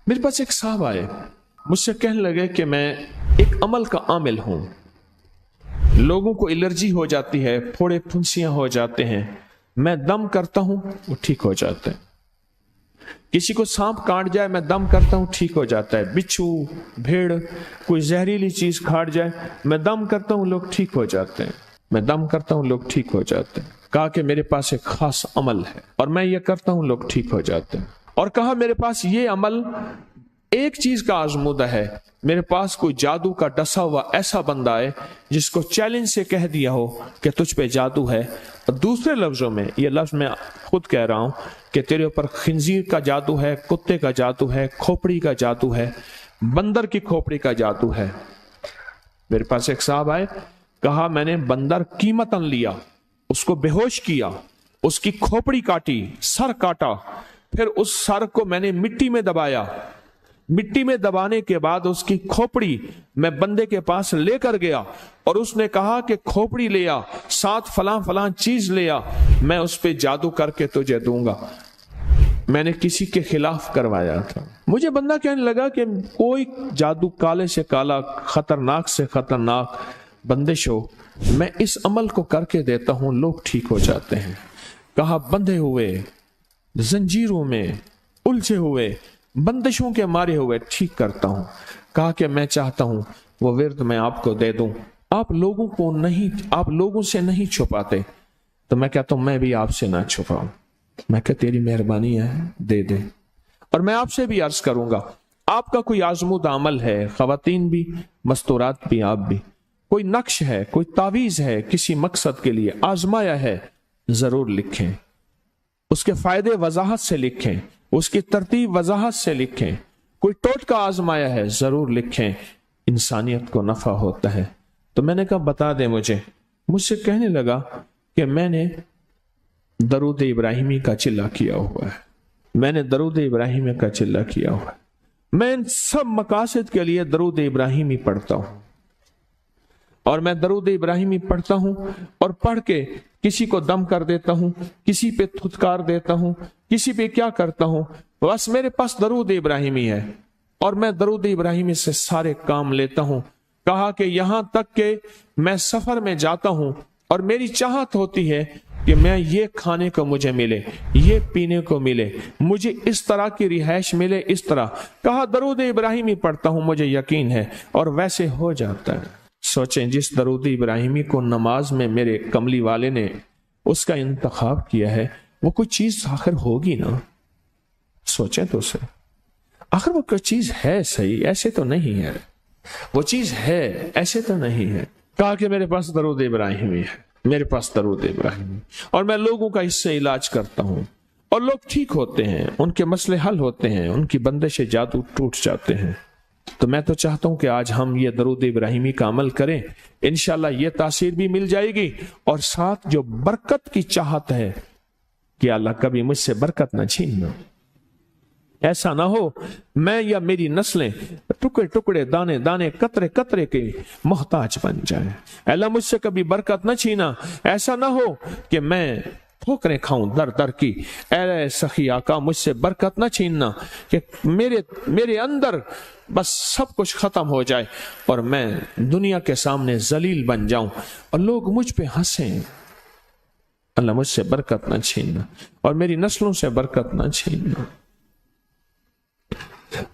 میرے پاس ایک صاحب آئے، مجھ سے کہنے لگے کہ میں ایک عمل کا عامل ہوں، لوگوں کو الرجی ہو جاتی ہے، پھوڑے پھنسیاں ہو جاتے ہیں، میں دم کرتا ہوں وہ ٹھیک ہو جاتا ہے، کسی کو سانپ کاٹ جائے میں دم کرتا ہوں ٹھیک ہو جاتا ہے، بچھو بھیڑ کوئی زہریلی چیز کھاٹ جائے میں دم کرتا ہوں لوگ ٹھیک ہو جاتے ہیں، میں دم کرتا ہوں لوگ ٹھیک ہو جاتے ہیں۔ کہا کہ میرے پاس ایک خاص عمل ہے اور میں یہ کرتا ہوں لوگ ٹھیک ہو جاتے ہیں، اور کہا میرے پاس یہ عمل ایک چیز کا آزمودہ ہے، میرے پاس کوئی جادو کا ڈسا ہوا ایسا بندہ ہے جس کو چیلنج سے کہہ دیا ہو کہ تجھ پہ جادو ہے، اور دوسرے لفظوں میں یہ لفظ میں خود کہہ رہا ہوں کہ تیرے اوپر خنزیر کا جادو ہے، کتے کا جادو ہے، کھوپڑی کا جادو ہے، بندر کی کھوپڑی کا جادو ہے۔ میرے پاس ایک صاحب آئے، کہا میں نے بندر قیمتاً لیا، اس کو بے ہوش کیا، اس کی کھوپڑی کاٹی، سر کاٹا، پھر اس سر کو میں نے مٹی میں دبایا، مٹی میں دبانے کے بعد اس کی کھوپڑی میں بندے کے پاس لے کر گیا، اور اس نے کہا کہ کھوپڑی لیا، ساتھ فلاں فلاں چیز لیا، میں اس پہ جادو کر کے تجھے دوں گا۔ میں نے کسی کے خلاف کروایا تھا، مجھے بندہ کہنے لگا کہ کوئی جادو کالے سے کالا، خطرناک سے خطرناک بندش ہو، میں اس عمل کو کر کے دیتا ہوں لوگ ٹھیک ہو جاتے ہیں۔ کہا بندھے ہوئے، زنجیروں میں الجھے ہوئے، بندشوں کے مارے ہوئے ٹھیک کرتا ہوں۔ کہا کہ میں چاہتا ہوں وہ ورد میں آپ کو دے دوں، آپ لوگوں سے نہیں چھپاتے، تو میں کہتا ہوں میں بھی آپ سے نہ چھپاؤں، میں کہ تیری مہربانی ہے دے دے۔ اور میں آپ سے بھی عرض کروں گا، آپ کا کوئی آزمودہ عمل ہے، خواتین بھی، مستورات بھی، آپ بھی، کوئی نقش ہے، کوئی تعویذ ہے، کسی مقصد کے لیے آزمایا ہے، ضرور لکھیں، اس کے فائدے وضاحت سے لکھیں، اس کی ترتیب وضاحت سے لکھیں، کوئی ٹوٹکا آزمایا ہے ضرور لکھیں، انسانیت کو نفع ہوتا ہے۔ تو میں نے کہا بتا دیں مجھ سے کہنے لگا کہ میں نے درود ابراہیمی کا چلہ کیا ہوا ہے، میں نے درود ابراہیمی کا چلہ کیا ہوا ہے، میں ان سب مقاصد کے لیے درود ابراہیمی پڑھتا ہوں، اور میں درود ابراہیمی پڑھتا ہوں اور پڑھ کے کسی کو دم کر دیتا ہوں، کسی پہ تھتکار دیتا ہوں، کسی پہ کیا کرتا ہوں، بس میرے پاس درود ابراہیمی ہے اور میں درود ابراہیمی سے سارے کام لیتا ہوں۔ کہا کہ یہاں تک کہ میں سفر میں جاتا ہوں اور میری چاہت ہوتی ہے کہ میں یہ کھانے کو مجھے ملے، یہ پینے کو ملے، مجھے اس طرح کی رہائش ملے، اس طرح، کہا درود ابراہیمی پڑھتا ہوں، مجھے یقین ہے، اور ویسے ہو جاتا ہے۔ سوچیں جس درود ابراہیمی کو نماز میں میرے کملی والے نے اس کا انتخاب کیا ہے، وہ کوئی چیز آخر ہوگی نا، سوچیں تو سے، آخر وہ کوئی چیز ہے صحیح، ایسے تو نہیں ہے، وہ چیز ہے ایسے تو نہیں ہے۔ کہا کہ میرے پاس درود ابراہیمی ہے، میرے پاس درود ابراہیمی، اور میں لوگوں کا اس سے علاج کرتا ہوں، اور لوگ ٹھیک ہوتے ہیں، ان کے مسئلے حل ہوتے ہیں، ان کی بندش جادو ٹوٹ جاتے ہیں۔ تو میں تو چاہتا ہوں کہ آج ہم یہ درود ابراہیمی کا عمل کریں، انشاءاللہ یہ تاثیر بھی مل جائے گی، اور ساتھ جو برکت کی چاہت ہے کہ اللہ کبھی مجھ سے برکت نہ چھیننا، ایسا نہ ہو میں یا میری نسلیں ٹکڑے ٹکڑے، دانے دانے، قطرے قطرے کے محتاج بن جائیں۔ اللہ مجھ سے کبھی برکت نہ چھینا، ایسا نہ ہو کہ میں ٹھوکریں کھاؤں در در کی، اے سخی آقا مجھ سے برکت نہ چھیننا کہ میرے اندر بس سب کچھ ختم ہو جائے اور میں دنیا کے سامنے ذلیل بن جاؤں اور لوگ مجھ پہ ہنسیں۔ اللہ مجھ سے برکت نہ چھیننا اور میری نسلوں سے برکت نہ چھیننا۔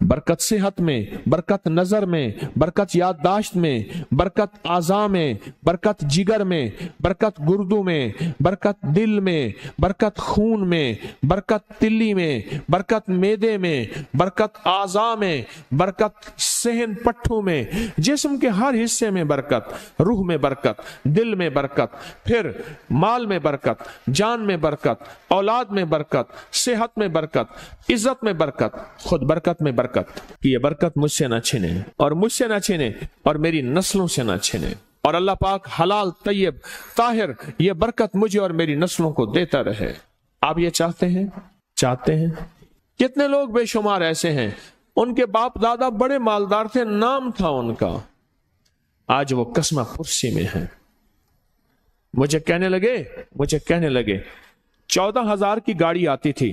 برکت صحت میں، برکت نظر میں، برکت یادداشت میں، برکت اعضاء میں، برکت جگر میں، برکت گردوں میں، برکت دل میں، برکت خون میں، برکت تلی میں، برکت معدے میں، برکت اعضاء میں، برکت صحن پٹھوں میں، جسم کے ہر حصے میں برکت، روح میں برکت، دل میں برکت، پھر مال میں برکت، جان میں برکت، اولاد میں برکت، صحت میں برکت، عزت میں برکت، خود برکت میں برکت، کہ یہ برکت مجھ سے نہ چھنے اور مجھ سے نہ چھنے اور میری نسلوں سے نہ چھنے، اور اللہ پاک حلال طیب طاہر یہ برکت مجھے اور میری نسلوں کو دیتا رہے۔ آپ یہ چاہتے ہیں؟ چاہتے ہیں؟ کتنے لوگ بے شمار ایسے ہیں ان کے باپ دادا بڑے مالدار تھے، نام تھا ان کا، آج وہ قسمہ پرسی میں ہیں۔ مجھے کہنے لگے 14,000 کی گاڑی آتی تھی،